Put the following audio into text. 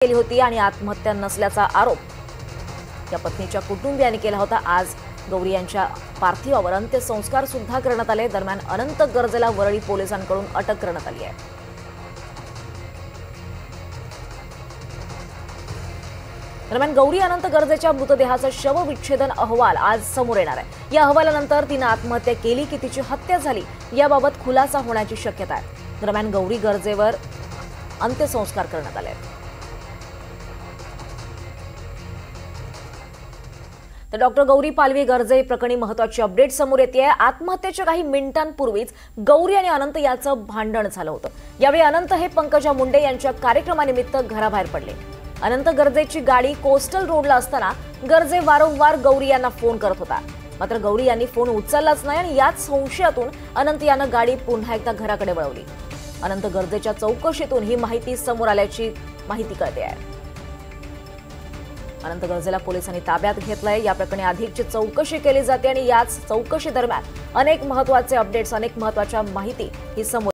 केली होती आणि आत्महत्या नसल्याचा आरोप या पत्नीच्या कुटुंबियांनी केला होता। आज गौरी यांच्या पार्थिवावर अंत्यसंस्कार सुद्धा करण्यात आले। दरम्यान अनंत गर्जेला वरळी पोलिसांकडून अटक करण्यात आली आहे। दरम्यान गौरी अनंत गर्जेच्या मृतदेहाचा शवविच्छेदन अहवाल आज समोर येणार आहे। या अहवालानंतर तिने आत्महत्या केली की तिची हत्या झाली याबाबत खुलासा होण्याची शक्यता आहे। दरम्यान गौरी गर्जेवर अंत्यसंस्कार करण्यात आले। तर डॉक्टर गौरी पालवी गर्जे प्रकरणी महत्त्वाची अपडेट समोर येते आहे। आत्महत्येच्या काही मिनिटांपूर्वीच गौरी आणि अनंत याचं भांडण झालं होतं। यावेळी अनंत हे पंकजा मुंडे यांच्या कार्यक्रमानिमित्त घराबाहेर पडले। अनंत गर्जेची गाडी कोस्टल रोडला असताना गर्जे वारंवार गौरी यांना फोन करत होता, मात्र गौरी यांनी फोन उचललाच नाही आणि याच संशयातून अनंत यानं गाडी पुन्हा एकदा घराकडे वळवली। अनंत गर्जेच्या चौकशीतून ही माहिती समोर आल्याची माहिती कळते आहे। अनंत गर्जेला पोलिसांनी ताब्यात घेतलंय। या प्रकरणी अधिकची चौकशी केली जाते आणि याच चौकशी दरम्यान अनेक महत्त्वाचे अपडेट्स, अनेक महत्त्वाच्या माहिती ही समोर